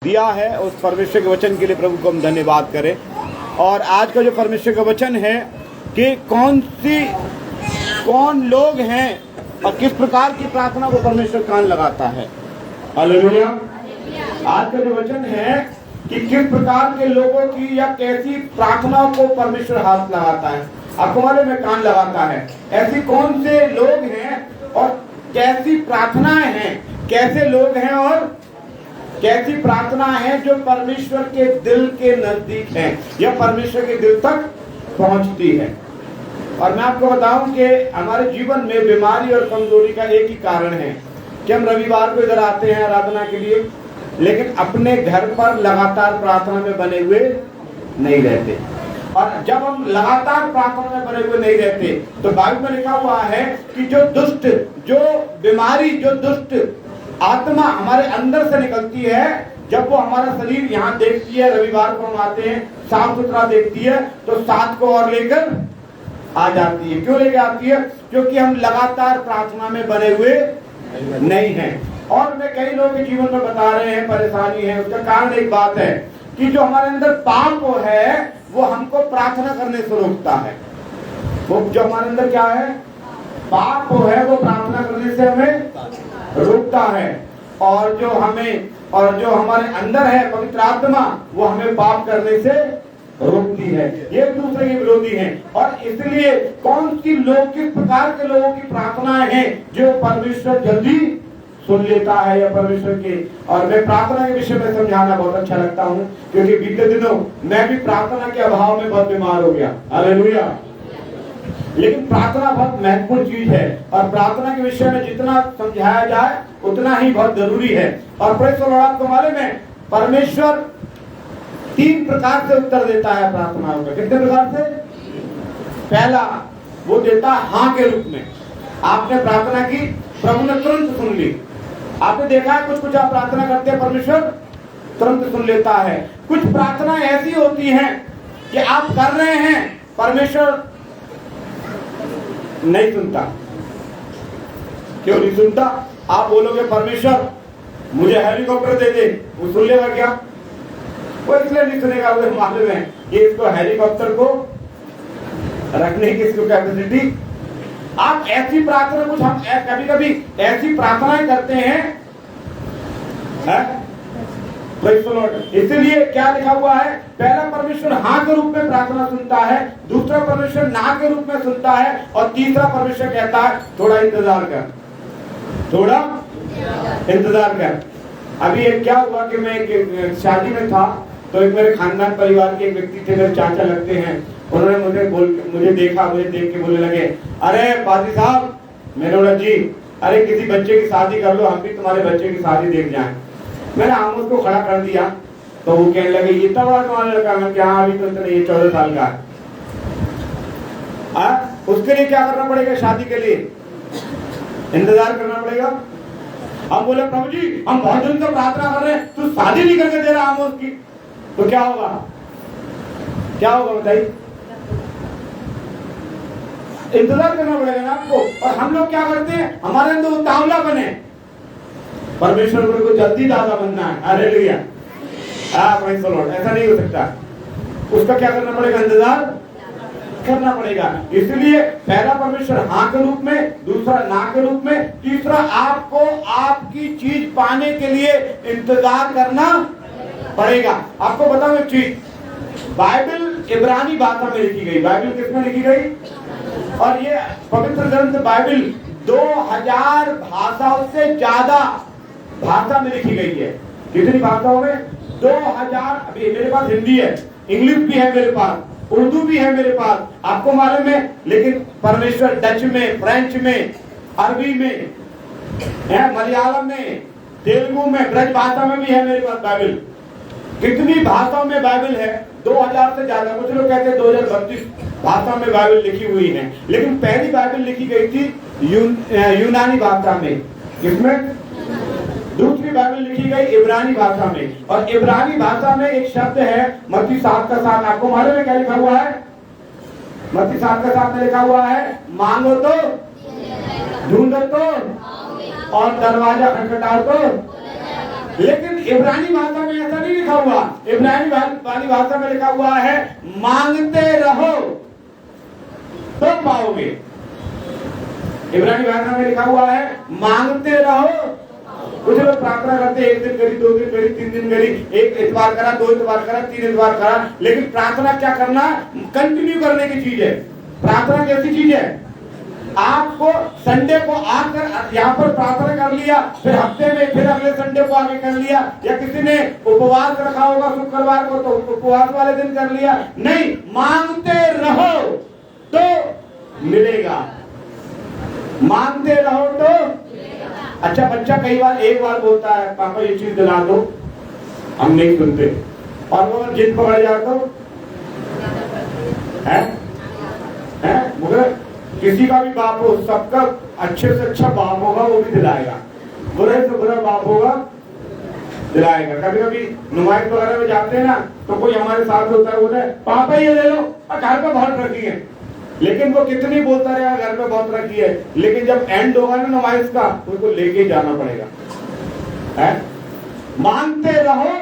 दिया है, उस परमेश्वर के वचन के लिए प्रभु को हम धन्यवाद करें। और आज का जो परमेश्वर का वचन है कि कौन लोग हैं और किस प्रकार की प्रार्थना को परमेश्वर कान लगाता है। हालेलुया। आज का जो वचन है कि किस प्रकार के लोगों की या कैसी प्रार्थनाओं को परमेश्वर हाथ लगाता है, आपको मालूम है, कान लगाता है। ऐसी कौन से लोग हैं और कैसी प्रार्थनाएं हैं, कैसे लोग हैं और कैसी प्रार्थना है जो परमेश्वर के दिल के नजदीक है या परमेश्वर के दिल तक पहुंचती है। और मैं आपको बताऊं कि हमारे जीवन में बीमारी और कमजोरी का एक ही कारण है कि हम रविवार को इधर आते हैं आराधना के लिए, लेकिन अपने घर पर लगातार प्रार्थना में बने हुए नहीं रहते। और जब हम लगातार प्रार्थना में बने हुए नहीं रहते तो बाइबल में लिखा हुआ है कि जो दुष्ट, जो बीमारी, जो दुष्ट आत्मा हमारे अंदर से निकलती है, जब वो हमारा शरीर यहाँ देखती है, रविवार को हम आते हैं, साफ सुथरा देखती है, तो साथ को और लेकर आ जाती है। क्यों लेकर आती है? क्योंकि हम लगातार प्रार्थना में बने हुए नहीं हैं। और मैं कई लोगों के जीवन में बता रहे हैं परेशानी है, उसका कारण एक बात है कि जो हमारे अंदर पाप है वो हमको प्रार्थना करने से रोकता है। वो जो हमारे अंदर क्या है, पाप है, वो प्रार्थना करने से हमें रोकता है। और जो हमारे अंदर है पवित्र आत्मा, वो हमें पाप करने से रोकती है। ये एक दूसरे के विरोधी हैं। और इसलिए कौन सी लोग, किस प्रकार के लोगों की प्रार्थनाएं हैं जो परमेश्वर जल्दी सुन लेता है या परमेश्वर के। और मैं प्रार्थना के विषय में समझाना बहुत अच्छा लगता हूँ, क्योंकि बीते दिनों मैं भी प्रार्थना के अभाव में बहुत बीमार हो गया। हालेलुया। लेकिन प्रार्थना बहुत महत्वपूर्ण चीज है और प्रार्थना के विषय में जितना समझाया जाए उतना ही बहुत जरूरी है। और प्रेज़ द लॉर्ड, आपको मालूम है परमेश्वर 3 प्रकार से उत्तर देता है प्रार्थनाओं का। कितने प्रकार से? पहला, वो देता हाँ के रूप में। आपने प्रार्थना की, प्रभु ने तुरंत सुन ली। आपने देखा है कुछ आप प्रार्थना करते हैं, परमेश्वर तुरंत सुन लेता है। कुछ प्रार्थना ऐसी होती हैं कि आप कर रहे हैं, परमेश्वर नहीं सुनता। क्यों नहीं सुनता? आप बोलोगे परमेश्वर मुझे हेलीकॉप्टर दे दे, वो सुन लेगा क्या? वो इसलिए नहीं सुनेगा, मुझे मालूम है कि इसको हेलीकॉप्टर को रखने की इसको कैपेसिटी। आप ऐसी प्रार्थना, कुछ हम कभी-कभी ऐसी प्रार्थनाएं करते हैं, इसलिए क्या लिखा हुआ है? पहला, परमेश्वर हाँ के रूप में प्रार्थना सुनता है, दूसरा परमेश्वर ना के रूप में सुनता है, और तीसरा परमेश्वर कहता है थोड़ा इंतजार कर, थोड़ा इंतजार कर। अभी एक क्या हुआ कि मैं एक शादी में था, तो एक मेरे खानदान परिवार के एक व्यक्ति थे, मेरे चाचा लगते हैं। उन्होंने मुझे देखा, मुझे देख के बोलने लगे, अरे पादी साहब। मैंने बोला जी, अरे किसी बच्चे की शादी कर लो, हम भी तुम्हारे बच्चे की शादी देख जाएं। मैंने आमोद को खड़ा कर दिया, तो वो कहने लगे ये इतना बड़ा तुम्हारा लड़का? मैं क्या, अभी तो नहीं, ये 14 साल का है। उसके लिए क्या करना पड़ेगा? शादी के लिए इंतजार करना पड़ेगा। हम बोले प्रभु जी हम बहुत दिन से प्रार्थना कर रहे हैं, तू शादी नहीं करके दे रहा आमोद की, तो क्या होगा? क्या होगा बताइए? इंतजार करना पड़ेगा ना आपको। और हम लोग क्या करते हैं, हमारे अंदर उतावला बने, परमेश्वर को जल्दी दादा बनना है। हालेलुया। Praise the Lord. ऐसा नहीं हो सकता। उसका क्या करना पड़ेगा? इंतजार करना पड़ेगा। इसलिए पहला परमेश्वर हाँ के रूप में, दूसरा ना के रूप में, तीसरा आपको आपकी चीज पाने के लिए इंतजार करना पड़ेगा। आपको बताओ एक चीज, बाइबल इब्रानी भाषा में लिखी गई। बाइबल किसमें लिखी गई? और ये पवित्र ग्रंथ बाइबल 2000 भाषाओं से ज्यादा भाषा में लिखी गई है। कितनी भाषाओं में? 2000। अभी मेरे पास हिंदी है, इंग्लिश भी है मेरे पास, उर्दू भी है मेरे पास, आपको मालूम है। लेकिन परमेश्वर डच में, फ्रेंच में, अरबी में, मलयालम में, तेलुगु में, ब्रज भाषा में भी है मेरे पास बाइबल। कितनी भाषाओं में बाइबल है? 2000 से ज्यादा। कुछ लोग कहते हैं 2032 भाषा में बाइबल लिखी हुई है। लेकिन पहली बाइबल लिखी गई थी यूनानी भाषा में। किसमें? दूसरी बाइबल लिखी गई इब्रानी भाषा में। और इब्रानी भाषा में एक शब्द है मत्ती 7 का 7। आपको मालूम है क्या लिखा हुआ है? मत्ती 7 का 7 में लिखा हुआ है, मांगो तो, ढूंढो तो, और दरवाजा खटखटाओ तो लेकिन इब्रानी भाषा में ऐसा नहीं लिखा हुआ। इब्रानी वाली भाषा में लिखा हुआ है मांगते रहो तो पाओगे। इब्रानी भाषा में लिखा हुआ है मांगते रहो। कुछ लोग प्रार्थना करते, एक दिन करी, 2 दिन करी, 3 दिन करी, एक इतवार करा, 2 इतवार करा, 3 इतवार करा, लेकिन प्रार्थना क्या करना, कंटिन्यू करने की चीज है। प्रार्थना कैसी चीज है, आपको संडे को आकर यहाँ पर प्रार्थना कर लिया, फिर हफ्ते में फिर अगले संडे को आगे कर लिया, या किसी ने उपवास रखा होगा शुक्रवार को तो उपवास वाले दिन कर लिया, नहीं, मांगते रहो तो मिलेगा। मांगते रहो तो। अच्छा, बच्चा कई बार एक बार बोलता है पापा ये चीज दिला दो, हम नहीं सुनते, और वो जिद पकड़ जाए तो है? मगर किसी का भी बाप हो, सबका अच्छे से अच्छा बाप होगा वो भी दिलाएगा, बुरे से बुरा बाप होगा दिलाएगा। कभी कभी नुमाइश वगैरह में जाते हैं ना, तो कोई हमारे साथ होता है, बोलता है पापा ये ले लो, घर पे बहुत रखी है, लेकिन वो कितनी बोलता रहेगा घर पे बहुत रखी है, लेकिन जब एंड होगा ना नुमाइश का, तो उसको लेके जाना पड़ेगा। है? मांगते रहो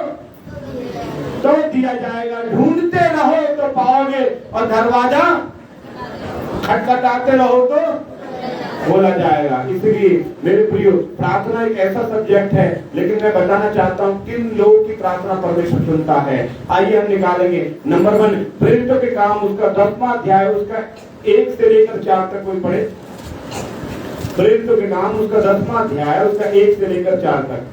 तो दिया जाएगा, ढूंढते रहो तो पाओगे, और दरवाजा खटखटाते रहो तो खोला जाएगा। इसलिए मेरे प्रियो, प्रार्थना एक ऐसा सब्जेक्ट है, लेकिन मैं बताना चाहता हूँ किन लोगों की प्रार्थना परमेश्वर सुनता है। आइए हम निकालेंगे। नंबर 1, प्रेरितों के काम, उसका 10वां अध्याय, उसका 1 से लेकर 4 तक कोई पढ़े। प्रेरितों के काम, उसका 10वां अध्याय, उसका 1 से लेकर 4 तक।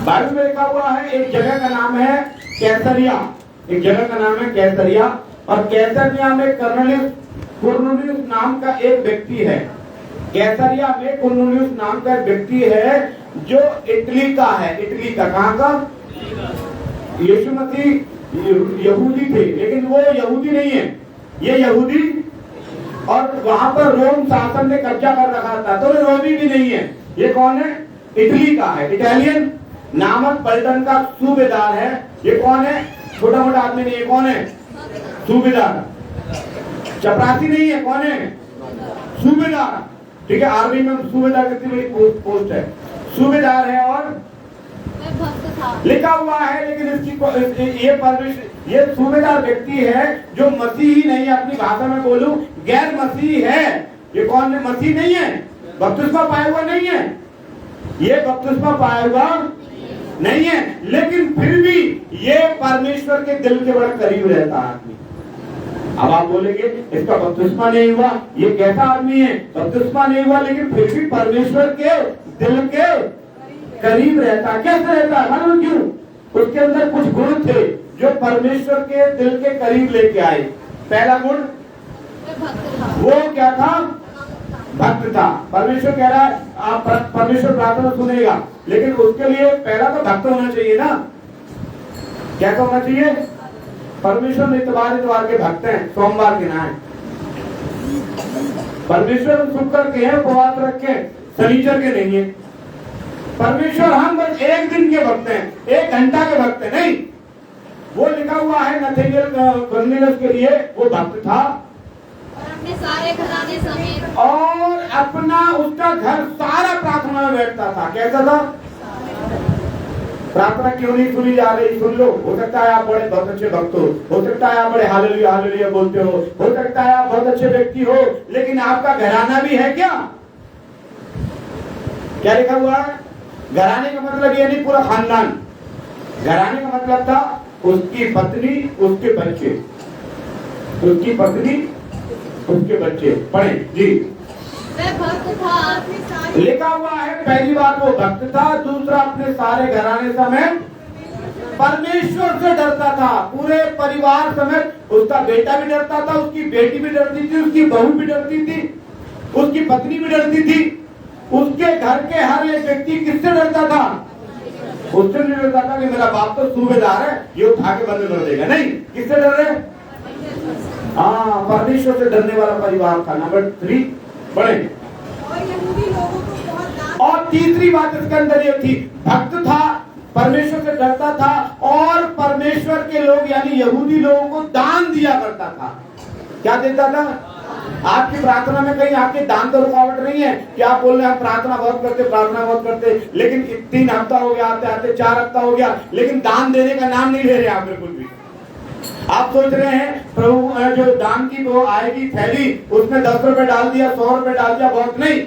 बाइबल में लिखा हुआ है, एक जगह का नाम है कैसरिया, एक जगह का नाम है कैसरिया, और कैसरिया में कुरनेलियुस नाम का एक व्यक्ति है। कैसरिया में कुरनेलियुस नाम का एक व्यक्ति है जो इटली का है। इटली का, कहाँ का? यीशु मसीह यहूदी थे, लेकिन वो यहूदी नहीं है, ये यहूदी, और वहां पर रोम शासन ने कब्जा कर रखा था, तो रोमी भी नहीं है। ये कौन है? इटली का है, इटालियन नामक पलटन का सूबेदार है। ये कौन है? छोटा मोटा आदमी नहीं है, कौन है? सूबेदार। चपरासी नहीं है, कौन है? सूबेदार। ठीक है, आर्मी में सूबेदार कितनी बड़ी पोस्ट है, सूबेदार है। और लिखा हुआ है, लेकिन इसकी ये सूबेदार व्यक्ति है जो मसीही नहीं है, अपनी भाषा में बोलूं गैर मसीह है। ये कौन है? मसीह नहीं है, बपतिस्मा पाया हुआ नहीं है, ये बपतिस्मा पाया हुआ नहीं है, लेकिन फिर भी ये परमेश्वर के दिल के बड़े करीब रहता आदमी। अब आप बोलेंगे इसका बपतिस्मा नहीं हुआ, ये कैसा आदमी है? बपतिस्मा नहीं हुआ, लेकिन फिर भी परमेश्वर के दिल के करीब रहता। कैसे रहता? मालूम क्यों? उसके अंदर कुछ गुण थे जो परमेश्वर के दिल के करीब लेके आए। पहला गुण वो क्या था? भक्त था। परमेश्वर कह रहा है आप परमेश्वर प्रार्थना सुनेगा, लेकिन उसके लिए पहला तो भक्त होना चाहिए ना। क्या होना चाहिए? परमेश्वर इतवार के भक्त हैं, सोमवार के ना है। परमेश्वर शुक्र के हैं, उपवास रखे, शनिचर के नहीं है। परमेश्वर हम बस एक दिन के भक्त हैं, 1 घंटा के भक्त हैं, नहीं। वो लिखा हुआ है नथानिएल के लिए, वो भक्त था अपने सारे घराने समेत, और अपना उसका घर सारा प्रार्थना में बैठता था। कैसा था? प्रार्थना क्यों नहीं सुनी जा रही? सुन लो। हो सकता है आप बड़े बहुत अच्छे भक्त हो सकता है आप बड़े हालेलुया हालेलुया बोलते हो सकता है आप बहुत अच्छे व्यक्ति हो, लेकिन आपका घराना भी है क्या? क्या लिखा हुआ है? घराने का मतलब ये नहीं पूरा खानदान। घराने का मतलब था उसकी पत्नी, उसके बच्चे, उसकी पत्नी, उसके बच्चे। पढ़े जी। वह भक्त था, लिखा हुआ है, पहली बात वो भक्त था, दूसरा अपने सारे घराने समेत परमेश्वर से डरता था। पूरे परिवार समेत उसका बेटा भी डरता था, उसकी बेटी भी डरती थी, उसकी बहू भी डरती थी, उसकी पत्नी भी डरती थी। उसके घर के हर एक व्यक्ति किससे डरता था? उससे नहीं डरता था कि मेरा बाप तो सूबेदार है, ये उठा के बंद कर देगा। नहीं, किससे डर रहे? हाँ, परमेश्वर से डरने वाला परिवार था। नंबर 3 पढ़े। और तीसरी बात इसके अंदर ये थी, भक्त था, परमेश्वर से डरता था, और परमेश्वर के लोग यानी यहूदी लोगों को दान दिया करता था। क्या देता था? आपकी प्रार्थना में कहीं आपके दान तो रुकावट नहीं है कि आप बोल रहे हैं हम प्रार्थना बहुत करते, लेकिन 3 हफ्ता हो गया, आते आते 4 हफ्ता हो गया, लेकिन दान देने का नाम नहीं ले रहे आप बिल्कुल भी। आप सोच रहे हैं प्रभु जो दान की वो आएगी थैली, उसमें 10 रुपए डाल दिया, 100 रुपए डाल दिया, बहुत नहीं।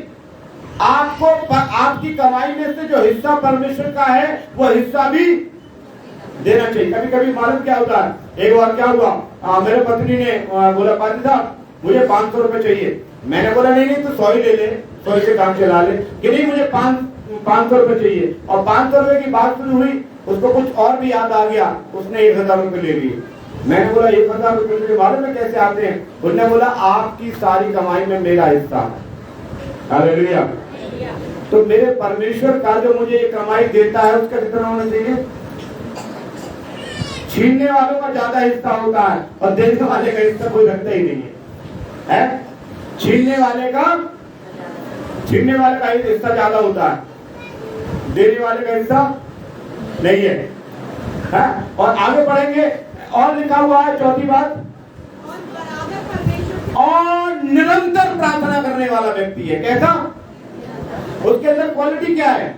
आपको आपकी कमाई में से जो हिस्सा परमेश्वर का है वो हिस्सा भी देना चाहिए। कभी कभी मालूम क्या होता है, एक बार क्या हुआ, मेरे पत्नी ने बोला पाजी साहब मुझे 500 रुपए चाहिए। मैंने बोला नहीं तो 100 ही ले ले, 100 से काम चला ले, कि नहीं मुझे 500 रुपए चाहिए। और 500 रुपए की बात शुरू हुई, उसको कुछ और भी याद आ गया, उसने 1000 रुपए ले लिए। मैंने बोला 1000 रुपए के बारे में कैसे आते हैं? उसने बोला आपकी सारी कमाई में मेरा हिस्सा है। हालेलुया। तो मेरे परमेश्वर का जो मुझे ये कमाई देता है उसका कितना होना चाहिए? छीनने वालों का ज्यादा हिस्सा होता है और देने वाले का हिस्सा कोई रखता ही नहीं है। छीनने वाले का हिस्सा ज्यादा होता है, देने वाले का हिस्सा नहीं है। और आगे बढ़ेंगे, और लिखा हुआ है चौथी बात, और निरंतर प्रार्थना करने वाला व्यक्ति है। कैसा? उसके अंदर क्वालिटी क्या है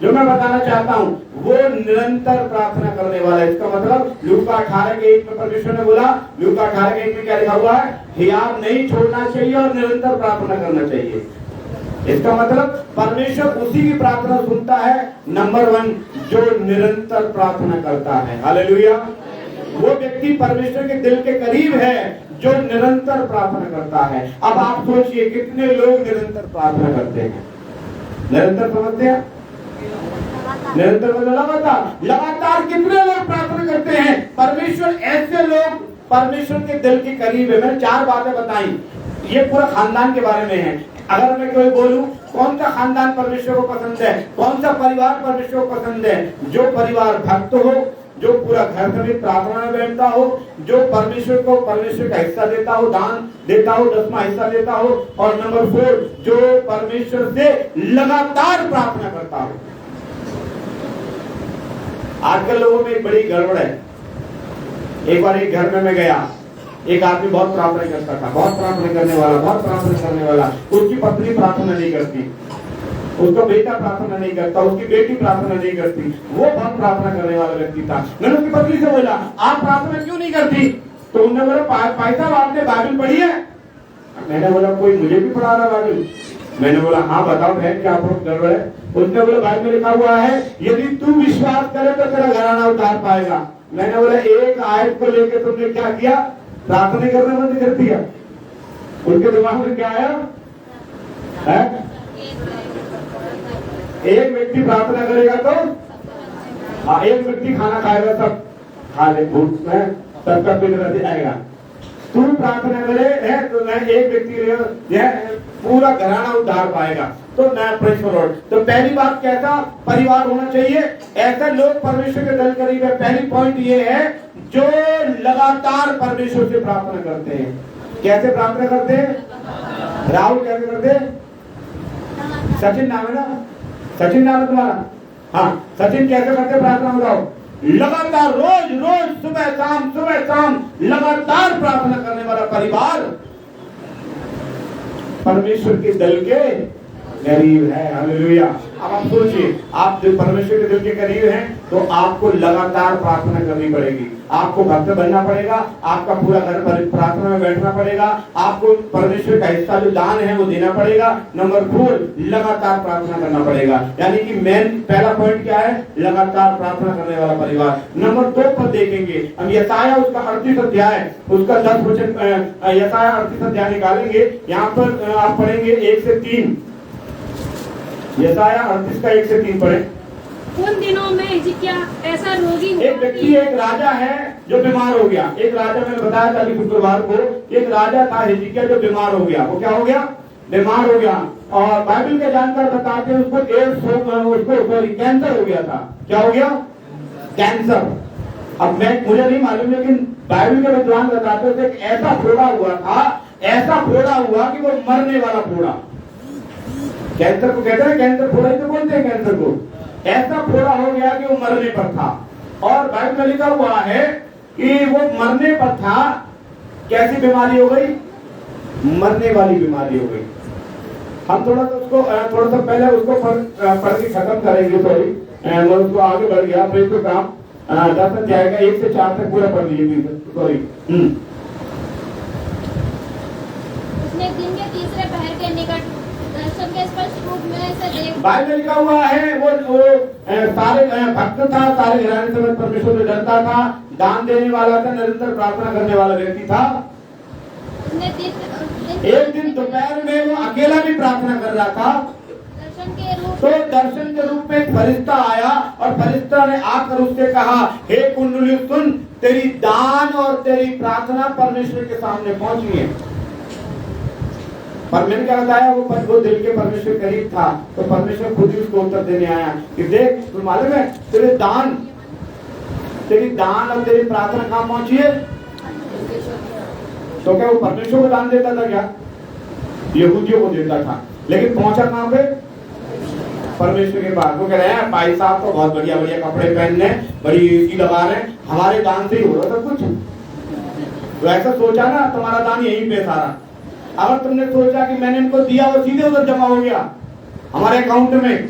जो मैं बताना चाहता हूं? वो निरंतर प्रार्थना करने वाला है। इसका मतलब लूका 18:1 में परमेश्वर ने बोला, लूका 18:1 में क्या लिखा हुआ है? हियाव नहीं छोड़ना चाहिए और निरंतर प्रार्थना करना चाहिए। इसका मतलब परमेश्वर उसी की प्रार्थना सुनता है, नंबर 1 जो निरंतर प्रार्थना करता है। हालेलुया। वो व्यक्ति परमेश्वर के दिल के करीब है जो निरंतर प्रार्थना करता है। अब आप सोचिए कितने लोग निरंतर प्रार्थना करते हैं? निरंतर समझते हैं? निरंतर मतलब लगातार कितने लोग प्रार्थना करते हैं? परमेश्वर ऐसे लोग परमेश्वर के दिल के करीब है। मैंने 4 बातें बताई, ये पूरा खानदान के बारे में है। अगर मैं कोई बोलूं कौन सा खानदान परमेश्वर को पसंद है, कौन सा परिवार परमेश्वर को पसंद है? जो परिवार भक्त हो, जो पूरा घर समेत प्रार्थना में बैठता हो, जो परमेश्वर को परमेश्वर का हिस्सा देता हो, दान देता हो, 10वां हिस्सा देता हो, और नंबर 4 जो परमेश्वर से लगातार प्रार्थना करता हो। आजकल लोगों में एक बड़ी गड़बड़ है। एक बार एक घर में मैं गया, एक आदमी बहुत प्रार्थना करता था, बहुत प्रार्थना करने वाला। उसकी पत्नी प्रार्थना नहीं करती, उसका बेटा प्रार्थना नहीं करता, उसकी बेटी प्रार्थना नहीं करती, वो बहुत प्रार्थना करने वाला व्यक्ति था। मैंने उसकी पत्नी से बोला आप प्रार्थना क्यों नहीं करती? तो उन्होंने बोला भाई साहब आपने बाइबल पढ़ी है? मैंने बोला कोई मुझे भी पढ़ा रहा बाइबल। मैंने बोला हाँ बताओ बहन क्या बहुत गड़बड़ है? उसने बोला बाइबल में लिखा हुआ है यदि तू विश्वास करे तो तेरा घराना उतार पाएगा। मैंने बोला एक आयत को लेकर तुमने क्या किया? प्रार्थना करना बंद कर दिया। उनके दिमाग में क्या आया है? एक व्यक्ति प्रार्थना करेगा तो एक व्यक्ति खाना खाएगा, सब खा ले, भूख में सबका पेट भर जाएगा। तू प्रार्थना करे है तो मैं एक व्यक्ति पूरा घराना उद्धार पाएगा। तो मैं प्रेज़ द लॉर्ड। तो पहली बात कैसा परिवार होना चाहिए? ऐसा लोग परमेश्वर के दिल करीब है। पहली पॉइंट ये है जो लगातार परमेश्वर से प्रार्थना करते हैं। कैसे प्रार्थना करते हैं? राहुल कैसे करते हैं? सचिन नाम है ना? सचिन नाम है तुम्हारा? हाँ, सचिन कैसे करते प्रार्थना? बताओ। लगातार रोज सुबह शाम लगातार प्रार्थना करने वाला परिवार परमेश्वर के दिल के करीब है। हालेलुया। अब आप सोचिए, आप जब परमेश्वर के दिल के करीब हैं तो आपको लगातार प्रार्थना करनी पड़ेगी, आपको भक्त बनना पड़ेगा, आपका पूरा घर प्रार्थना में बैठना पड़ेगा, आपको परमेश्वर का हिस्सा जो दान है वो देना पड़ेगा। नंबर 4 लगातार प्रार्थना करना पड़ेगा। यानी कि मेन पहला पॉइंट क्या है? लगातार प्रार्थना करने वाला परिवार। नंबर 2 पर देखेंगे हम यशायाह उसका 38 अध्याय उसका 10 वचन, यशायाह 38 अध्याय निकालेंगे। यहाँ पर आप पढ़ेंगे 1 से 3। यशायाह 38 का 1 से 3 पढ़े। उन दिनों में हिजकिय्याह ऐसा रोगी हुआ, एक व्यक्ति, एक राजा है जो बीमार हो गया। एक राजा, मैंने बताया था अभी शुक्रवार को, एक राजा था हिजकिय्याह जो बीमार हो गया। वो क्या हो गया? बीमार हो गया। और बाइबल के जानकार बताते हैं उसको कैंसर हो गया था। क्या हो गया? कैंसर। अब मुझे नहीं मालूम, लेकिन बाइबल के विद्वान बताते थे ऐसा फोड़ा हुआ था, ऐसा फोड़ा हुआ कि वो मरने वाला फोड़ा। कैंसर को कहते हैं, कैंसर फोड़ा ही तो बोलते हैं कैंसर को। ऐसा फोड़ा हो गया कि वो मरने पर था। और बाइबल में लिखा हुआ है कि वो मरने पर था। कैसी बीमारी हो गई? मरने वाली बीमारी हो गई। हम थोड़ा सा पहले उसको पढ़ के खत्म करेंगे। सॉरी, मैं उसको आगे बढ़ गया। फिर तो काम 10 अध्याय का 1 से 4 तक पूरा पढ़ लीजिए। सॉरी। उसने दिन के तीसरे पहर के निकट दर्शन के स्पष्ट रूप में ऐसे देख। बाइबल में लिखा हुआ है वो सारे भक्त था, सारे घराने समेत परमेश्वर से डरता था, दान देने वाला था, निरंतर प्रार्थना करने वाला व्यक्ति था। एक दिन दोपहर में वो अकेला भी प्रार्थना कर रहा था। दर्शन के रूप तो दर्शन के रूप में एक फरिश्ता आया और फरिश्ता ने आकर उससे कहा, हे कुंडली सुन, तेरी दान और तेरी प्रार्थना परमेश्वर के सामने पहुंची है। पर मैंने क्या बताया, वो दिल के परमेश्वर करीब था। तो परमेश्वर खुद ही उसको उत्तर देने आया कि देख, तुम मालूम है तेरी दान और तेरी प्रार्थना कहाँ पहुंची है? तो क्या वो परमेश्वर को दान देता था क्या? यहूदियों को देता था, लेकिन पहुंचा कहाँ पे? परमेश्वर के पास। वो कह रहे हैं भाई साहब तो बहुत बढ़िया बढ़िया कपड़े पहनने, बड़ी एसी लगा रहे, हमारे दान से ही हो रहा सब कुछ। तो ऐसा सोचा ना, तुम्हारा दान यहीं पे सारा। अगर तुमने सोचा कि मैंने इनको दिया वो सीधे उधर जमा हो गया हमारे अकाउंट में।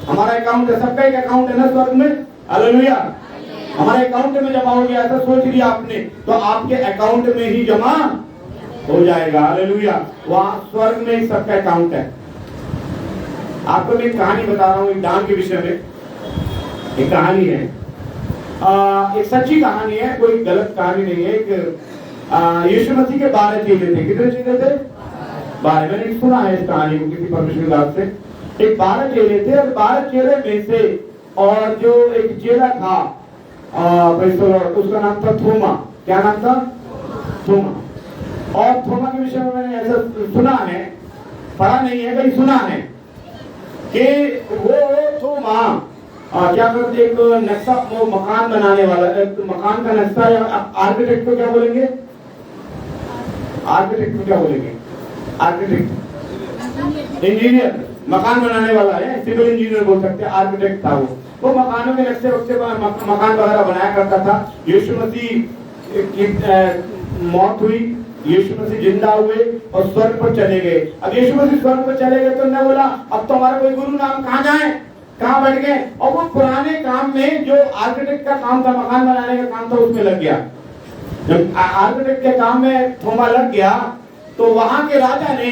हमारा अकाउंट है, सबका एक अकाउंट है ना स्वर्ग में। हालेलुया। हमारे अकाउंट में जमा हो गया, ऐसा सोच लिया आपने, तो आपके अकाउंट में ही जमा हो जाएगा। हालेलुया। वहां स्वर्ग में सबका अकाउंट है। आपको मैं एक कहानी बता रहा हूँ एक दान के विषय में। एक कहानी है, एक सच्ची कहानी है, कोई गलत कहानी नहीं है। एक यीशु मसीह के 12 चेले थे। कितने चेले थे? 12। मैंने सुना है इस कहानी को किसी परमेश्वर दास से। एक 12 चेले थे और 12 चेले में से और जो एक चेला था उसका नाम था थोमा। क्या नाम था? थोमा। और थोमा के विषय में मैंने ऐसा सुना है, पढ़ा नहीं है, कहीं सुना है कि वो थोमा क्या करते, एक नक्शा, वो मकान बनाने वाला, मकान का नक्शा या आर्किटेक्ट को क्या बोलेंगे? आर्किटेक्ट को क्या बोलेंगे? आर्किटेक्ट, इंजीनियर, मकान बनाने वाला है, सिविल इंजीनियर बोल सकते हैं। आर्किटेक्ट था वो मकानों के नक्शे वक्शे मकान वगैरह बनाया करता था। यीशु मसीह की मौत हुई, यीशु मसीह जिंदा हुए और स्वर्ग पर चले गए। अब यीशु मसीह स्वर्ग पर चले गए तो उन्होंने बोला अब तो हमारा कोई गुरु नाम कहाँ जाए, कहाँ बैठ गए। और वो पुराने काम में जो आर्किटेक्ट का काम था, मकान बनाने का काम था, उसमें लग गया। जब आर्किटेक्ट के काम में थोमा लग गया तो वहां के राजा ने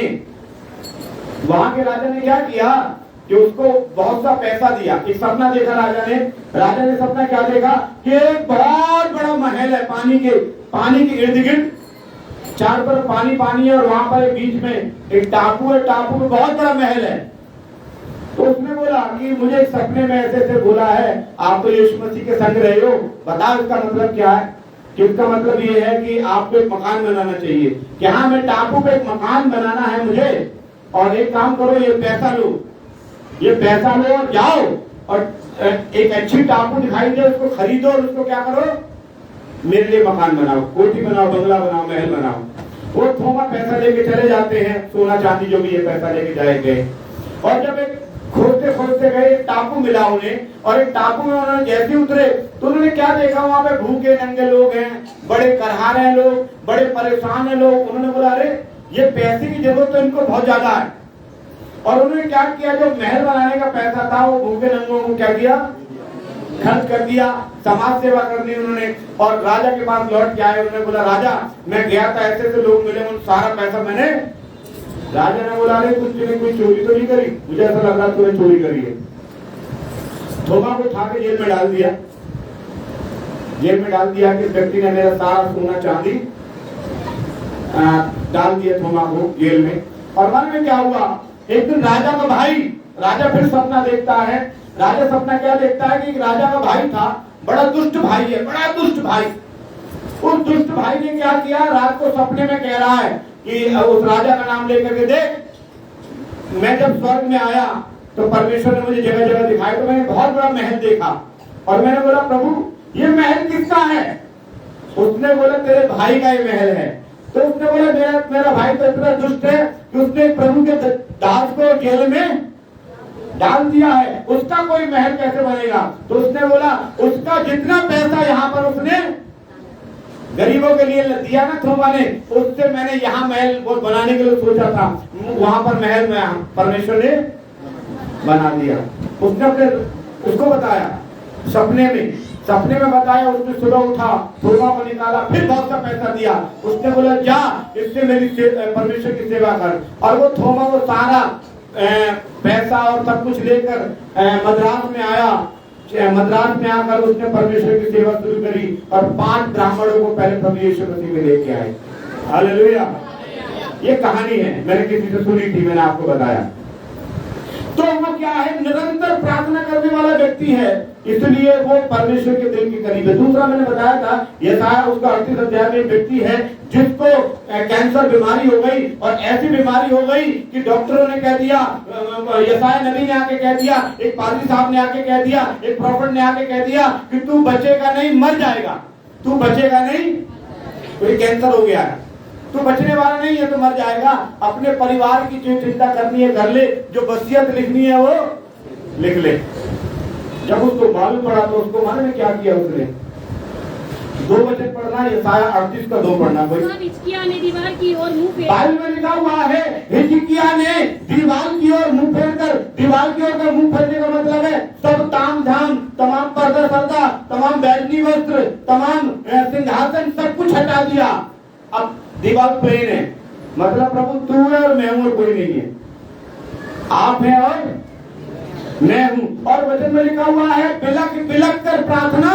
क्या किया कि उसको बहुत सा पैसा दिया। एक सपना देखा राजा ने सपना क्या देखा कि एक बहुत बड़ा महल है, पानी के इर्द गिर्द चारों तरफ पानी है और वहां पर बीच में एक टापू है, टापू में बहुत बड़ा महल है। तो उसने बोला कि मुझे सपने में ऐसे बोला है, आप तो यीशु मसीह के संग रहे हो, बताओ इसका मतलब क्या है? कि उसका मतलब ये है कि आपको एक मकान बनाना चाहिए कि हाँ, मैं टापू पे एक मकान बनाना है मुझे, और एक काम करो, ये पैसा लो और जाओ और एक अच्छी टापू दिखाई दे, उसको खरीदो और उसको क्या करो, मेरे लिए मकान बनाओ, कोठी बनाओ, बंगला बनाओ, महल बनाओ। वो थोमा पैसा लेके चले जाते हैं, सोना चांदी जो भी ये पैसा लेके जाएंगे। और जब एक खोजते गए, एक टापू मिला उन्हें, और एक टापू में उन्होंने जैसे उतरे तो उन्होंने क्या देखा, वहां पे भूखे नंगे लोग हैं, बड़े करहारे हैं लोग, बड़े परेशान है लोग। उन्होंने बोला अरे ये पैसे की जरूरत तो इनको बहुत ज्यादा है। और उन्होंने क्या किया, जो महल बनाने का पैसा था वो भूखे नंगों को क्या किया, खर्च कर दिया, समाज सेवा कर दी उन्होंने। और राजा के पास लौट के आए, उन्होंने बोला राजा मैं गया था, ऐसे लोग मिले, उन सारा पैसा मैंने। राजा ने बोला अरे तूने कोई चोरी तो नहीं करी? मुझे ऐसा लग रहा तूने चोरी करी है। थोमा को उठा के जेल में डाल दिया कि इस व्यक्ति ने मेरा सारा सोना चांदी डाल दिया थोमा को जेल में। और मन में क्या हुआ, एक दिन राजा फिर सपना देखता है। राजा सपना क्या देखता है कि राजा का भाई था, बड़ा दुष्ट भाई है, बड़ा दुष्ट भाई। उस दुष्ट भाई ने क्या किया, रात को सपने में कह रहा है कि उस राजा का नाम लेकर के, देख मैं जब स्वर्ग में आया तो परमेश्वर ने मुझे जगह जगह दिखाया, तो मैंने बहुत बड़ा महल देखा और मैंने बोला प्रभु ये महल किसका है? उसने बोला तेरे भाई का ये महल है। तो उसने बोला मेरा भाई तो इतना दुष्ट है कि उसने प्रभु के दास को जेल में डाल दिया है, उसका कोई महल कैसे बनेगा? तो उसने बोला उसका जितना पैसा यहाँ पर उसने गरीबों के लिए दिया ना थोमा ने, उससे मैंने यहाँ महल वो बनाने के लिए सोचा था, वहां पर महल में परमेश्वर ने बना दिया। उसने अपने उसको बताया सपने में बताया। उसने सुबह उठा, थोमा को निकाला, फिर बहुत सा पैसा दिया। उसने बोला जा इससे मेरी परमेश्वर की सेवा कर। और वो थोमा वो सारा पैसा और सब कुछ लेकर मद्रास में आया। मद्रास में आकर उसने परमेश्वर की सेवा शुरू करी और 5 ब्राह्मणों को पहले प्रभु यीशु मसीह में लेके आए। हालेलुया। ये कहानी है, मैंने किसी से सुनी थी, मैंने आपको बताया। तो वो क्या है, निरंतर प्रार्थना करने वाला व्यक्ति है, इसलिए वो परमेश्वर के दिल के करीब है। दूसरा मैंने बताया था, यशायाह उसका 38 अध्याय में व्यक्ति है जिसको कैंसर बीमारी हो गई, और ऐसी बीमारी हो गई कि डॉक्टरों ने कह दिया, यशायाह नबी ने आके कह दिया, एक पादरी साहब ने आके कह दिया, एक प्रॉफिट ने आके कह दिया कि तू बचेगा नहीं, मर जाएगा, तू बचेगा नहीं, कोई कैंसर हो गया है, तू बचने वाला नहीं है, तो मर जाएगा। अपने परिवार की जो चिंता करनी है कर ले, जो वसीयत लिखनी है वो लिख ले। जब उसको मालूम पड़ा तो उसको मालूम है क्या किया उसने, 2 वचन पढ़ना, यशायाह 38 का 2 पढ़ना। कोई हिजकिय्याह ने दीवार की ओर मुंह फेर, बाइबल में लिखा हुआ है, हिजकिय्याह ने दीवार की ओर मुंह फेरकर, दीवार की ओर का मुंह फेरने का मतलब है सब ताम झाम, तमाम पर्दा सर्दा, तमाम बैजनी वस्त्र, तमाम सिंहासन, सब कुछ हटा दिया। अब दीवार प्लेन है, मतलब प्रभु तू है और मैं हूं और कोई नहीं है, आप है और मैं हूं। और वचन में लिखा हुआ है बिलक बिलक कर प्रार्थना।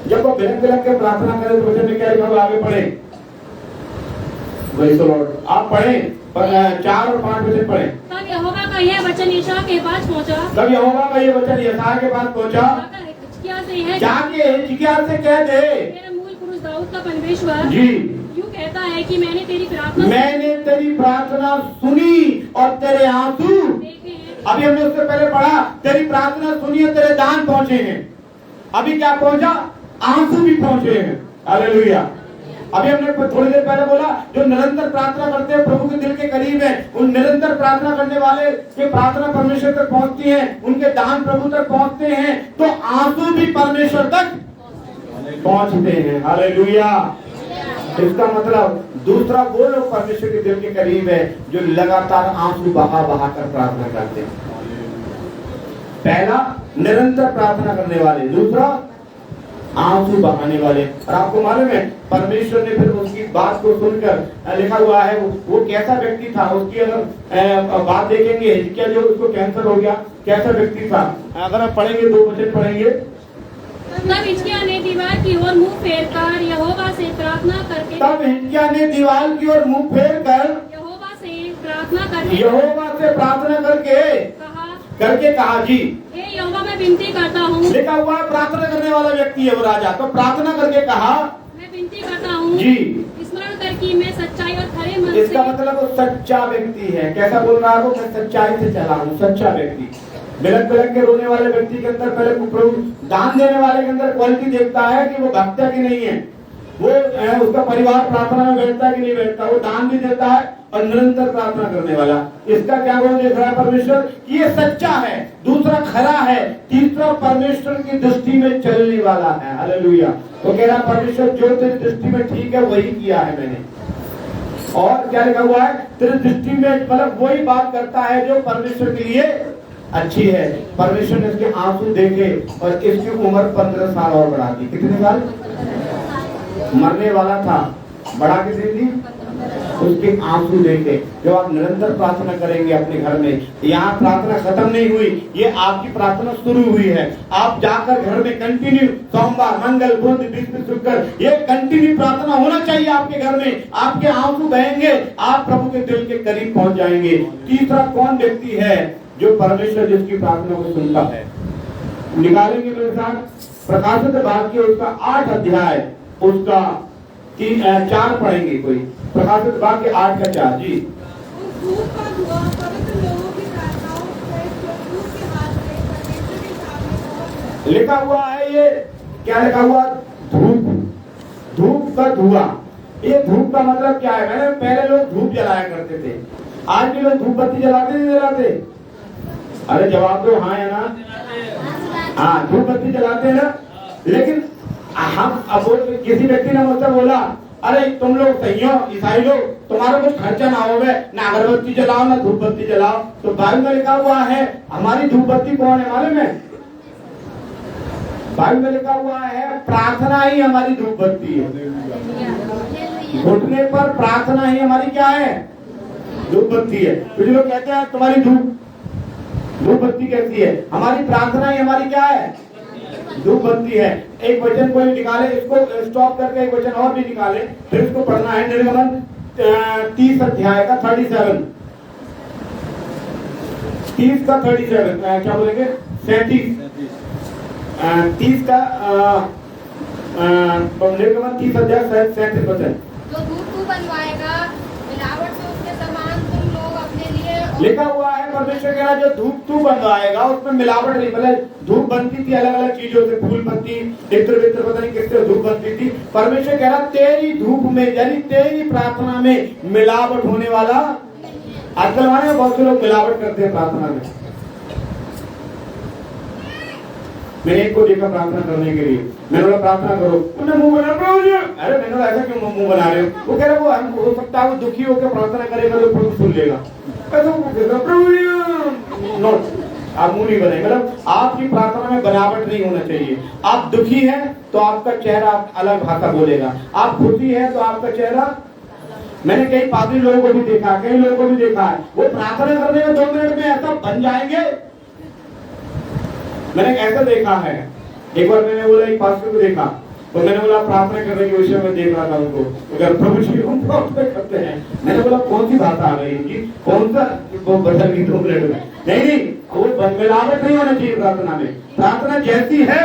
जब वो बिलक बिलक कर प्रार्थना करे तो वचन में क्या लिखा हुआ, आगे पढ़े, वही तो लॉर्ड आप पढ़े, 4 और 5 वचन पढ़े। तब यहोवा का यह वचन यशायाह के पास पहुंचा, तब यहोवा का ये वचन यशायाह के पास पहुंचा, हिजकिय्याह से है, जाके हिजकिय्याह से कह दे, मेरे मूल पुरुष दाऊद का परमेश्वर जी यूं कहता है कि मैंने तेरी प्रार्थना सुनी और तेरे आंसू देखे हैं। अभी हमने उससे पहले पढ़ा, तेरी प्रार्थना सुनी और तेरे दान पहुंचे हैं। अभी क्या पहुंचा, आंसू भी पहुंचे हैं। हालेलुया। अभी हमने थोड़ी देर पहले बोला, जो निरंतर प्रार्थना करते हैं प्रभु के दिल के करीब है, उन निरंतर प्रार्थना करने वाले की प्रार्थना परमेश्वर तक पहुंचती है, उनके दान प्रभु तक पहुंचते हैं, तो आंसू भी परमेश्वर तक पहुंचते हैं। हालेलुया। इसका मतलब दूसरा वो लोग परमेश्वर के दिल के करीब है जो लगातार आंसू बहा बहा कर प्रार्थना करते हैं। पहला निरंतर प्रार्थना करने वाले, दूसरा आंसू बहाने वाले। और आपको मालूम है परमेश्वर ने फिर उसकी बात को सुनकर, लिखा हुआ है वो कैसा व्यक्ति था, उसकी अगर बात देखेंगे, क्या जो उसको कैंसर हो गया, कैसा व्यक्ति था, अगर आप पढ़ेंगे 2 वचन पढ़ेंगे। तब हिजकिय्याह ने दीवार की ओर मुंह फेरकर यहोवा से प्रार्थना करके, तब हिजकिय्याह ने दीवार की ओर मुंह फेर कर यहोवा से प्रार्थना करके कहा जी, हे यहोवा मैं विनती करता हूँ, लिखा हुआ प्रार्थना करने वाला व्यक्ति है वो राजा, तो प्रार्थना करके कहा, मैं विनती करता हूँ जी, स्मरण कर कि मैं सच्चाई और खरे मन इसका से, मतलब वो सच्चा व्यक्ति है। कैसा बोल रहा है वो, मैं सच्चाई से चला हूँ, सच्चा व्यक्ति। बिलक बिलक के रोने वाले व्यक्ति के अंदर पहले प्रभु दान देने वाले के अंदर क्वालिटी देखता है कि वो भक्त है कि नहीं है, वो उसका परिवार प्रार्थना में बैठता है कि नहीं बैठता, वो दान भी देता है और निरंतर प्रार्थना करने वाला। इसका क्या गुण देख रहा है परमेश्वर कि ये सच्चा है, दूसरा खरा है, तीसरा परमेश्वर की दृष्टि में चलने वाला है। हालेलुया। तो कह रहा परमेश्वर जो तेरी दृष्टि में ठीक है वही किया है मैंने। और क्या लिखा हुआ है, तेरी दृष्टि में, मतलब वही बात करता है जो परमेश्वर के लिए अच्छी है। परमेश्वर ने इसके आंसू देखे और इसकी उम्र 15 साल और बढ़ा दी। कितने साल, मरने वाला था, बढ़ा के दे दी, उसके आंसू देखे। जब आप निरंतर प्रार्थना करेंगे अपने घर में, यहाँ प्रार्थना खत्म नहीं हुई, ये आपकी प्रार्थना शुरू हुई है। आप जाकर घर में कंटिन्यू सोमवार मंगल बुध बृहस्पति शुक्र ये कंटिन्यू प्रार्थना होना चाहिए आपके घर में। आपके आंसू बहेंगे, आप प्रभु के दिल के करीब पहुंच जाएंगे। तीसरा कौन व्यक्ति है जो परमेश्वर जिसकी प्रार्थना को सुनता है, निकालेंगे मेरे साथ प्रकाशित वाक्य उसका 8 अध्याय उसका 4 पढ़ेंगे। कोई प्रकाशित वाक्य 8 का 4 जी। लिखा हुआ है, ये क्या लिखा हुआ, धूप, धूप का धुआं। ये धूप का मतलब क्या है, मैंने पहले लोग धूप जलाया करते थे, आज भी लोग धूप बत्ती जलाते नहीं जलाते? अरे जवाब दो हाँ या ना। हाँ, धूप बत्ती जलाते हैं ना, लेकिन हम अब किसी व्यक्ति ने मुझसे बोला, अरे तुम लोग सही हो, ईसाई लोग, तुम्हारा कुछ खर्चा ना होवे, ना अगरबत्ती जलाओ ना धूप बत्ती जलाओ। तो बाइबल में लिखा हुआ है हमारी धूप बत्ती कौन है मालूम है? बाइबल में लिखा हुआ है प्रार्थना ही हमारी धूप बत्ती है। घुटने पर प्रार्थना ही हमारी क्या है? धूप बत्ती है। कुछ लोग कहते हैं तुम्हारी धूप बत्ती कैसी है? हमारी प्रार्थना ही हमारी क्या है? धूप बत्ती है। एक वचन कोई निकाले, इसको स्टॉप करके एक वचन और भी निकाले, फिर इसको पढ़ना है। निर्गमन 30 अध्याय का 37, 30 का 37 क्या बोलेंगे? 37, 30 का निर्गमन 30 अध्याय 37 वचन। जो धूप तू बनवाएगा मिलावट से उसके समान तुम लोग अपने लिए लिखा हुआ है परमेश्वर कह रहा जो धूप तू बनवाएगा उसमें मिलावट नहीं। मतलब धूप बनती थी अलग अलग चीजों से, फूल पत्ती इत्र वित्र पता नहीं किससे धूप बनती थी। परमेश्वर कह रहा तेरी धूप में यानी तेरी प्रार्थना में मिलावट होने वाला। आजकल हमारे बहुत से लोग मिलावट करते हैं प्रार्थना में। मैंने एक को देखा प्रार्थना करने के लिए, मैंने बोला प्रार्थना करो, उन्होंने मुंह बना प्रभु जी। अरे मैंने बोला ऐसा क्यों मुंह बना रहे हो? वो कह रहे वो हम हो सकता है वो दुखी होकर प्रार्थना करेगा तो प्रभु सुन लेगा। प्रभु जी नोट, आप मुंह नहीं बनाए। मतलब आपकी प्रार्थना में बनावट नहीं होना चाहिए। आप दुखी हैं तो आपका चेहरा अलग भाषा बोलेगा, आप खुशी है तो आपका चेहरा। मैंने कई पादरी लोगों को भी देखा, कई लोगों को भी देखा है वो प्रार्थना करने में 2 मिनट में ऐसा बन जाएंगे। मैंने ऐसा देखा है। एक बार मैंने बोला एक पास्टर को देखा तो मैंने बोला प्रार्थना करने के विषय में देख रहा था उनको, अगर प्रभु जी हम प्रार्थना करते हैं। मैंने बोला कौन सी भाषा आ गई इनकी, कौन सा वो बदल गई 2 मिनट में? नहीं वो मिलावट नहीं होना चाहिए प्रार्थना में। प्रार्थना जैसी है,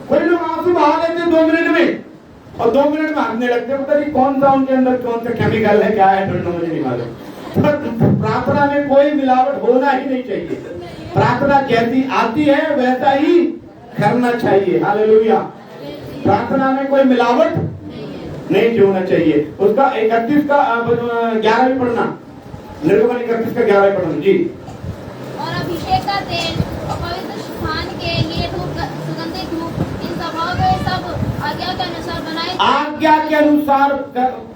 कोई लोग आंसू बहा लेते हैं 2 मिनट में और 2 मिनट में हंसने लगते हैं। पता नहीं कौन सा उनके अंदर कौन सा केमिकल है, क्या है, मुझे नहीं मालूम। प्रार्थना में कोई मिलावट होना ही नहीं चाहिए। प्रार्थना जैसी आती है वैसा ही करना चाहिए। हालेलुया। प्रार्थना में कोई मिलावट नहीं होना चाहिए। उसका 31 का 11 भी पढ़ना, निर्गमन 31 का 11 पढ़ना जी। और अभिषेक का तेल और पवित्र स्थान के लिए धूप, सुगंधित धूप, इन सभाओं में सब आज्ञा के अनुसार बनाए। आज्ञा के अनुसार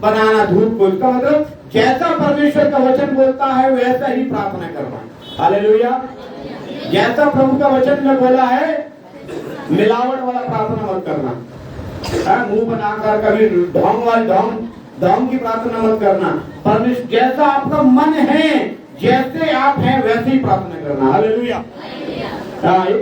बनाना धूप को। इसका मतलब जैसा परमेश्वर का वचन बोलता है वैसा ही प्रार्थना करना। हालेलुया। जैसा प्रभु का वचन में बोला है मिलावट वाला प्रार्थना मत करना। मुंह बनाकर कभी ढोंग की प्रार्थना मत करना। परमेश्वर जैसा आपका मन है, जैसे आप हैं वैसे ही प्रार्थना करना। हालेलुया।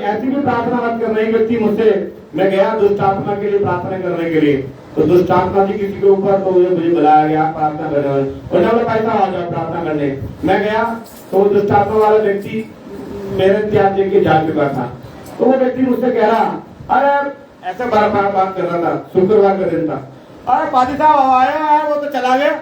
ऐसी भी प्रार्थना मत करना। एक व्यक्ति मुझसे, मैं गया दुष्ट आत्मा के लिए प्रार्थना करने के लिए, तो दुष्ट आत्मा थी किसी के ऊपर, तो मुझे बुलाया गया प्रार्थना करने वाले। उन्होंने पैसा आ जाओ प्रार्थना करने। मैं गया तो दुष्ट आत्मा वाला व्यक्ति मेरे त्याग देख के जा चुका था। तो वो व्यक्ति मुझसे कह रहा, अरे ऐसा बार बात कर रहा था, शुक्रवार का दिन था, अरे पादी साहब आया है वो तो चला गया,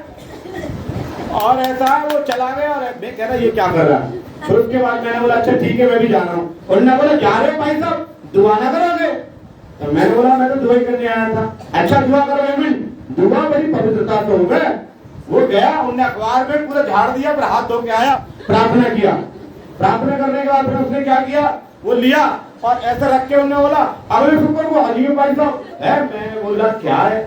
और ऐसा है वो चला गया। और मैं कह रहा ये क्या कर रहा है? फिर उसके बाद मैंने बोला अच्छा ठीक है मैं भी जा रहा हूँ। उन्होंने बोला जा रहे हो भाई साहब, दुआ ना करोगे? तो मैंने बोला मैं तो दुआ ही करने आया था। अच्छा दुआ करोगे? दुआ बड़ी पवित्रता से हो गए। वो गया, उन्होंने अखबार में पूरा झाड़ दिया, फिर हाथ धो के आया, प्रार्थना किया। प्रार्थना करने के बाद फिर उसने क्या किया, वो लिया और ऐसा रख के उन्होंने बोला अगले शुक्र को हाजिर भाई साहब है। मैं बोला क्या है,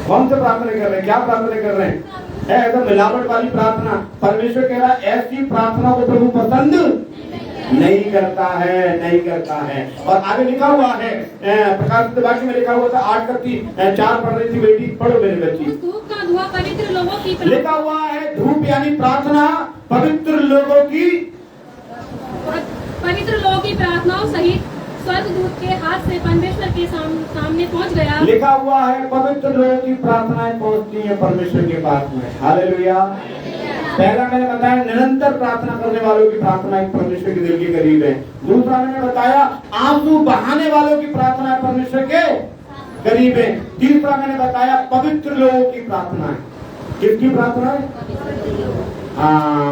कौन से प्रार्थना कर रहे हैं, क्या प्रार्थना कर रहे हैं? ऐसा मिलावट वाली प्रार्थना। परमेश्वर कह रहा है ऐसी प्रार्थना को प्रभु पसंद नहीं करता है, नहीं करता है। और आगे लिखा हुआ है प्रकाशित वाक्य में लिखा हुआ था 8:4 पढ़ रही थी बेटी, पढ़ो मेरी बच्ची। धूप का धुआं पवित्र लोगों की लिखा हुआ है धूप यानी प्रार्थना पवित्र लोगों की प्रार्थनाओं सहित स्वर्गदूत के हाथ से परमेश्वर के सामने पहुंच गया। लिखा हुआ है पवित्र लोगों की प्रार्थनाएं पहुंचती हैं परमेश्वर के पास में। हालेलुया। पहला मैंने बताया निरंतर प्रार्थना करने वालों की प्रार्थना परमेश्वर के दिल के करीब है। दूसरा मैंने बताया आंसू बहाने वालों की प्रार्थना परमेश्वर के करीब है। तीसरा मैंने बताया पवित्र लोगों की प्रार्थना है। किसकी प्रार्थना है?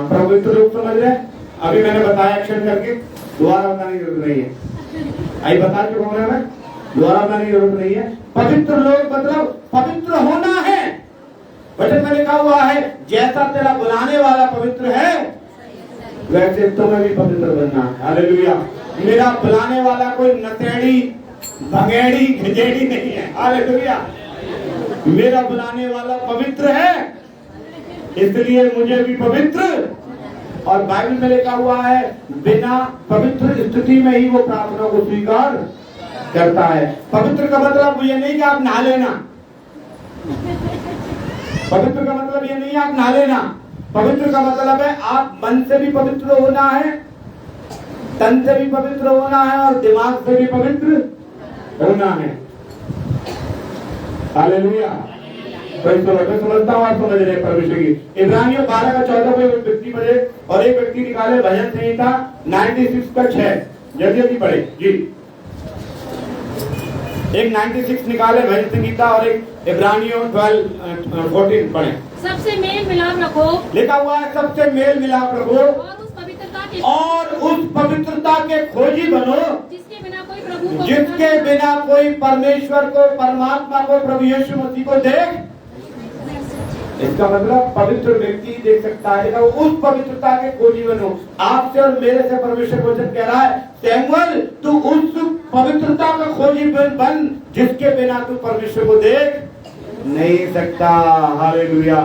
पवित्र लोग समझ रहे? अभी मैंने बताया एक्शन करके, दोबारा बताने की जरूरत नहीं है। आई बता चुका हूं मैं, दोबारा बताने की जरूरत नहीं है। पवित्र लोग मतलब पवित्र होना है। वचन में लिखा हुआ है जैसा तेरा बुलाने वाला पवित्र है वैसे तुम्हें भी पवित्र बनना है। हालेलुया। मेरा बुलाने वाला कोई नशेड़ी भगेड़ी खिजेड़ी नहीं है। हालेलुया। मेरा बुलाने वाला पवित्र है, इसलिए मुझे भी पवित्र। और बाइबल में लिखा हुआ है बिना पवित्र स्थिति में ही वो प्रार्थना को स्वीकार करता है। पवित्र का मतलब ये नहीं कि आप नहा लेना, पवित्र का मतलब ये नहीं है आप नहा लेना। पवित्र का मतलब है आप मन से भी पवित्र होना है, तन से भी पवित्र होना है और दिमाग से भी पवित्र होना है। हालेलुया। मैं समझता हूँ आप समझ रहे हैं परमेश्वर की। इब्रानियों 12 का 14 पे एक व्यक्ति पढ़े और एक व्यक्ति निकाले भजन संहिता 96 का 6। जल्दी जल्दी पढ़े जी। एक 96 निकाले भजन संहिता और एक इब्रानियों 12-14 पढ़े। सबसे मेल मिलाप रखो, लिखा हुआ है सबसे मेल मिलाप रखो और उस पवित्रता के खोजी बनो, जिसके बिना कोई प्रभु को जिसके बिना कोई परमेश्वर को, परमात्मा को, प्रभु यीशु मसीह को देख। इसका मतलब पवित्र व्यक्ति देख सकता है। उस पवित्रता के खोजी बनो। आपसे और मेरे से परमेश्वर वचन कह रहा है सैमुअल तू उस पवित्रता का खोजी बन जिसके बिना तू परमेश्वर को देख नहीं सकता। हालेलुया।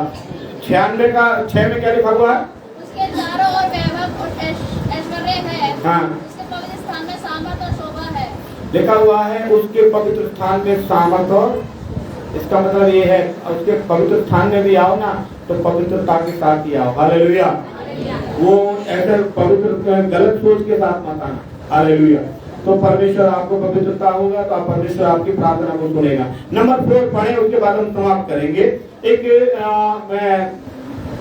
96 का 6 में क्या लिखा हुआ है? उसके चारों ओर वैभव और ऐश्वर्य है। हाँ। उसके पवित्र स्थान में सामर्थ और शोभा है। लिखा हुआ है उसके पवित्र स्थान में सामर्थ और, इसका मतलब ये है उसके पवित्र स्थान में भी आओ ना तो पवित्रता के साथ ही आओ। हालेलुया। वो ऐसे पवित्र गलत सोच के साथ मत आना। हालेलुया। तो परमेश्वर आपको पवित्रता होगा तो परमेश्वर आपकी प्रार्थना को सुनेगा। नंबर 4 पढ़े, उसके बाद हम समाप्त करेंगे। एक मैं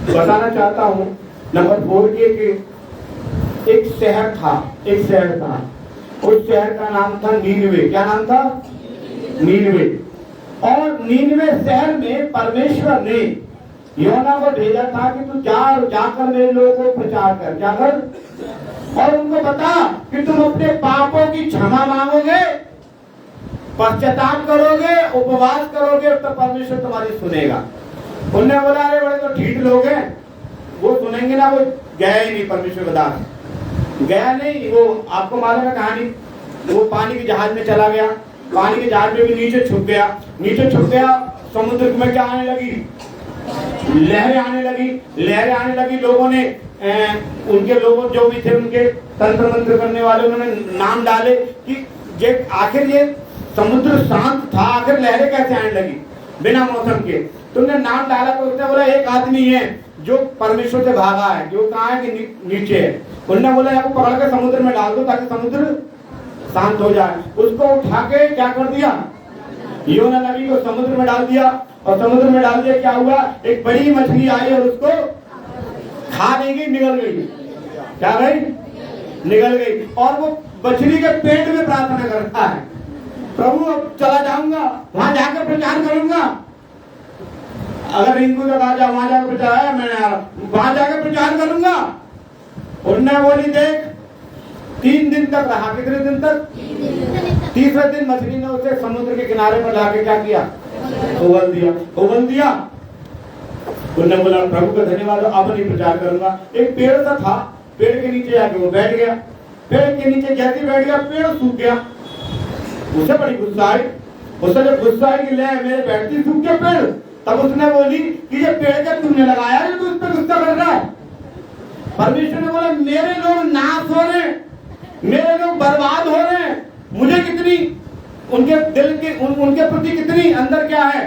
बताना चाहता हूँ नंबर 4 के एक शहर था, एक शहर था, उस शहर का नाम था नीनवे। क्या नाम था? नीनवे। और नीनवे शहर में परमेश्वर ने योना को भेजा था कि तू जाकर मेरे लोगों को प्रचार कर। क्या कर? और उनको बता कि तुम अपने पापों की क्षमा मांगोगे, पश्चाताप करोगे, उपवास करोगे तो परमेश्वर तुम्हारी सुनेगा। उन्होंने बोला अरे बड़े तो ठीक लोग हैं, वो सुनेंगे ना। वो गया ही नहीं, परमेश्वर का दास गया नहीं। वो आपको मालूम है कहानी, वो पानी के जहाज में चला गया, पानी के जहाज में भी नीचे छुप गया। नीचे छुप गया, समुद्र में क्या आने लगी? लहरें आने लगी। लहरें आने लगी। लोगों ने उनके लोगों जो भी थे उनके तंत्र मंत्र करने वाले उन्होंने नाम डाले कि आखिर ये समुद्र शांत था, आखिर लहरें कैसे आने लगी बिना मौसम के। तुमने नाम डाला तो उसने बोला एक आदमी है जो परमेश्वर से भागा है, जो कहाँ है कि नीचे है। उन्होंने बोला आपको पकड़ के समुद्र में डाल दो ताकि समुद्र शांत हो जाए। उसको उठा के क्या कर दिया? योना नबी को समुद्र में डाल दिया। और समुद्र में डाल दिया, क्या हुआ? एक बड़ी मछली आई और उसको खा नहीं गई, निगल गई। क्या गई? निगल गई। और वो मछली के पेट में प्रार्थना करता है, प्रभु अब चला जाऊंगा, वहां जाकर प्रचार करूंगा। अगर रिंकू का राजा वहां जाकर प्रचार आया, मैं वहां जाकर प्रचार करूंगा। उन्होंने बोली देख 3 दिन तक रहा। कितने दिन तक? 3रे दिन मछली ने उसे समुद्र के किनारे पर लाके क्या किया? उबल दिया। उबल दिया। उन्होंने बोला प्रभु का धन्यवाद, अब नहीं प्रचार करूंगा। एक पेड़ सा था, पेड़ के नीचे जाके वो बैठ गया। पेड़ के नीचे जैसे बैठ गया, पेड़ सूख गया। उसे बड़ी गुस्सा आई। उसे जब गुस्सा आई कि ले मेरे बैठती सूख गया पेड़, तब उसने बोली कि ये पेड़ क्या तुमने लगाया है, तू इस पर गुस्सा कर रहा है? परमेश्वर ने बोला मेरे लोग नाश हो रहे, मेरे लोग बर्बाद हो रहे हैं, मुझे कितनी उनके दिल के उनके प्रति कितनी अंदर क्या है,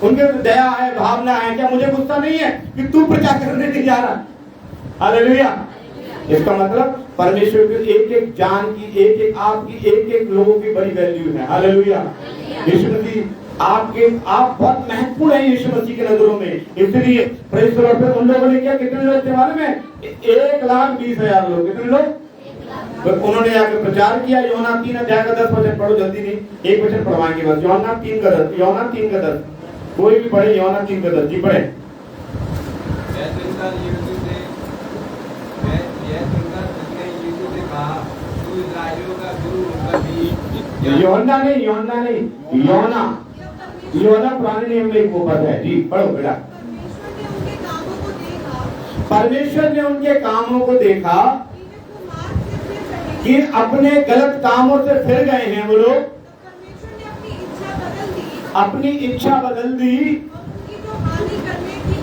उनके दया है, भावना है। क्या मुझे गुस्सा नहीं है कि तू प्रचार करने नहीं जा रहा? हालेलुया। इसका मतलब परमेश्वर की एक एक जान की, एक एक आपकी, एक एक लोगों की बड़ी वैल्यू है। हालेलुया। यीशु मसीह आप बहुत महत्वपूर्ण है यीशु मसीह की नजरों में। इसलिए प्रेज़ द लॉर्ड। उन लोगों ने क्या, कितने लोग थे मालूम है? 1,20,000 लोग। कितने लोग? तो उन्होंने आके प्रचार किया। योना 3 अध्याय का 10 वचन पढ़ो, जल्दी नहीं, एक वचन पढ़वाएंगे बस। योना 3 का 10, योना 3 का 10, कोई भी पढ़े। योना 3 का 10 जी पढ़े। योना नहीं, योना पुराने नियम में एक वो पद है जी, पढ़ो बेटा। परमेश्वर ने उनके कामों को देखा कि अपने गलत कामों से फिर गए हैं वो लोग, अपनी इच्छा बदल दी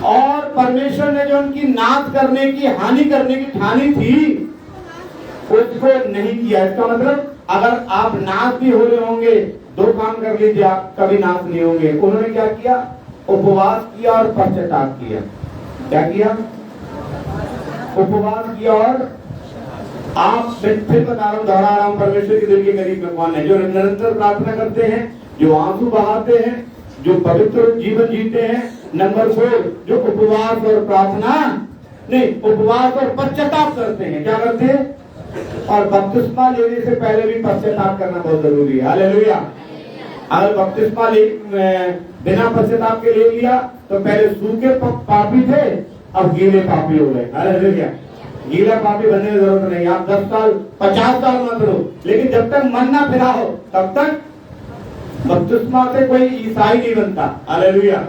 और परमेश्वर ने जो उनकी नाश करने की, हानि करने की ठानी थी उसको नहीं किया। इसका मतलब अगर आप नाश भी हो रहे होंगे, दो काम कर लीजिए, आप कभी नाश नहीं होंगे। उन्होंने क्या किया? उपवास किया और पश्चाताप किया। क्या किया? उपवास किया और आप फिर बता रहा हूँ, दोहरा रहा हूँ, परमेश्वर के दिल के करीब में कौन है? जो निरंतर प्रार्थना करते हैं, जो आंसू बहाते हैं, जो पवित्र जीवन जीते हैं। नंबर 4, जो उपवास और प्रार्थना नहीं, उपवास और पश्चाताप करते हैं। क्या करते हैं? और बपतिस्मा लेने से पहले भी पश्चाताप करना बहुत जरूरी है। हालेलुया। अगर बपतिस्मा बिना पश्चाताप के ले लिया तो पहले सूखे पापी थे, अब गीले पापी हो गए। हालेलुया। गीला पापी बनने की जरूरत नहीं। आप 10 साल 50 साल मत रहो, लेकिन जब तक मन ना फिरा हो तब तक बपतिस्मा से कोई ईसाई नहीं बनता। हालेलुया।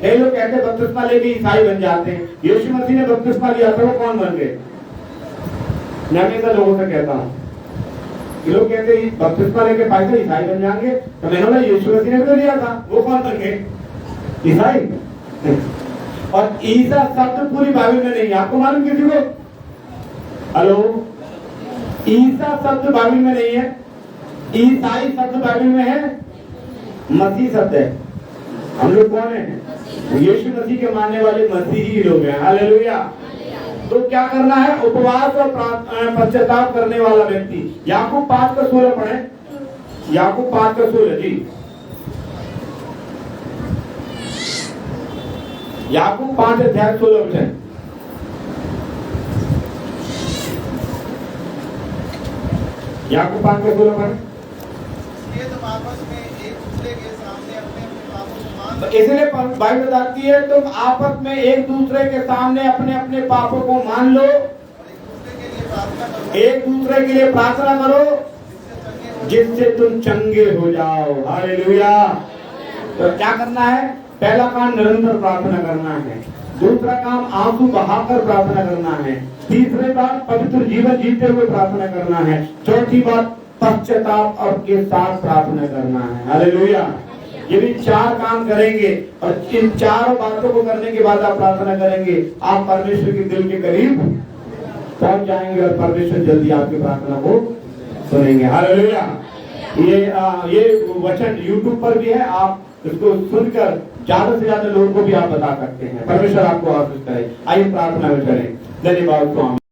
कई लोग कहते हैं बपतिस्मा लेके ईसाई बन जाते हैं। यीशु मसीह ने बपतिस्मा लिया था, वो कौन बन गए? मैं हमेशा लोगों से कहता हूँ, लोग कहते हैं बपतिस्मा लेके पाए ईसाई बन जाएंगे, तो मैंने बोला यीशु मसीह ने तो लिया था, वो कौन बन गए? ईसाई। और ईसा शब्द पूरी बाइबल में नहीं है। आपको मालूम किसी को? हेलो, ईसा शब्द बाइबल में नहीं है। ईसाई शब्द बाइबल में है, मसीह शब्द है। हम लोग कौन है? यीशु मसीह के मानने वाले मसीही लोग हैं। हालेलुया। तो क्या करना है? उपवास और पश्चाताप करने वाला व्यक्ति। याकूब 5:16 पढ़े। याकूब 5:16 जी। याकूब 5:16 याकूब 5:16 पढ़े। इसलिए बाइबल बताती है तुम आपस में एक दूसरे के सामने अपने अपने पापों को मान लो, एक दूसरे के लिए प्रार्थना करो जिससे तुम चंगे हो जाओ। हालेलुया। तो क्या करना है? पहला काम निरंतर प्रार्थना करना है। दूसरा काम आंसू बहाकर प्रार्थना करना है। तीसरी बात पवित्र जीवन जीते हुए प्रार्थना करना है। चौथी बात पश्चाताप और के साथ प्रार्थना करना है। हालेलुया। ये भी 4 काम करेंगे और इन 4 बातों को करने के बाद आप प्रार्थना करेंगे, आप परमेश्वर के दिल के करीब पहुंच जाएंगे और परमेश्वर जल्दी आपकी प्रार्थना को सुनेंगे। हालेलुया। ये वचन YouTube पर भी है, आप इसको सुनकर ज्यादा से ज्यादा लोगों को भी आप बता सकते हैं। परमेश्वर आपको आशीष करे। आइए प्रार्थना में करें। धन्यवाद स्वामी।